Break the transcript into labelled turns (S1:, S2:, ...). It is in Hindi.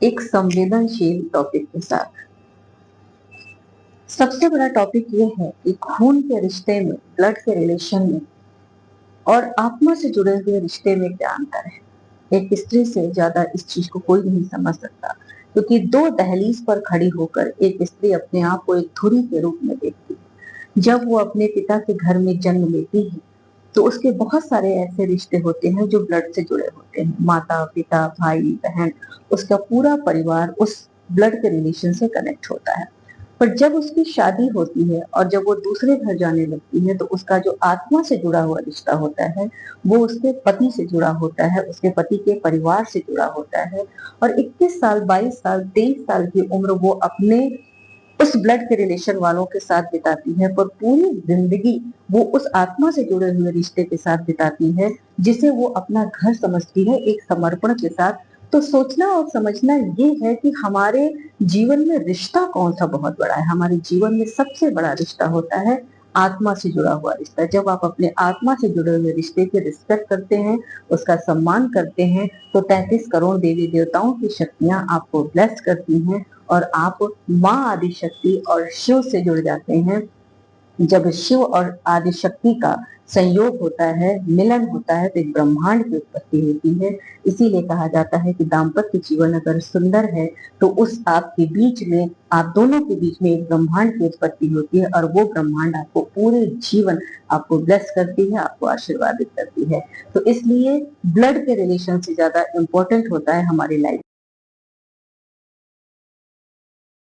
S1: एक संवेदनशील टॉपिक के साथ। सबसे बड़ा टॉपिक ये है कि खून के रिश्ते में, ब्लड के रिलेशन में और आत्मा से जुड़े हुए रिश्ते में क्या अंतर है। एक स्त्री से ज्यादा इस चीज को कोई नहीं समझ सकता, क्योंकि दो दहलीज पर खड़ी होकर एक स्त्री अपने आप को एक धुरी के रूप में देखती है। जब वो अपने पिता के घर में जन्म लेती है तो उसके बहुत सारे ऐसे रिश्ते होते हैं जो ब्लड से जुड़े होते हैं। माता, पिता, भाई, बहन, उसका पूरा परिवार उस ब्लड के रिलेशन से कनेक्ट होता है। पर जब उसकी शादी होती है और जब वो दूसरे घर जाने लगती है तो उसका जो आत्मा से जुड़ा हुआ रिश्ता होता है वो उसके पति से जुड़ा होता है, उसके पति के परिवार से जुड़ा होता है। और 21 साल, 22 साल, 23 साल की उम्र वो अपने उस ब्लड के रिलेशन वालों के साथ बिताती है, पर पूरी जिंदगी वो उस आत्मा से जुड़े हुए रिश्ते के साथ बिताती है, जिसे वो अपना घर समझती है, एक समर्पण के साथ। तो सोचना और समझना ये है कि हमारे जीवन में रिश्ता कौन सा बहुत बड़ा है। हमारे जीवन में सबसे बड़ा रिश्ता होता है आत्मा से जुड़ा हुआ रिश्ता। जब आप अपने आत्मा से जुड़े हुए रिश्ते की रिस्पेक्ट करते हैं, उसका सम्मान करते हैं, तो 33 करोड़ देवी देवताओं की शक्तियां आपको ब्लेस करती हैं और आप माँ आदि शक्ति और शिव से जुड़ जाते हैं। जब शिव और आदि शक्ति का संयोग होता है, मिलन होता है, तो एक ब्रह्मांड की उत्पत्ति होती है। इसीलिए कहा जाता है कि दाम्पत्य जीवन अगर सुंदर है तो उस आपके बीच में, आप दोनों के बीच में एक ब्रह्मांड की उत्पत्ति होती है और वो ब्रह्मांड आपको पूरे जीवन आपको ब्लेस करती है, आपको आशीर्वादित करती है। तो इसलिए ब्लड के रिलेशन से ज्यादा इंपॉर्टेंट होता है हमारी लाइफ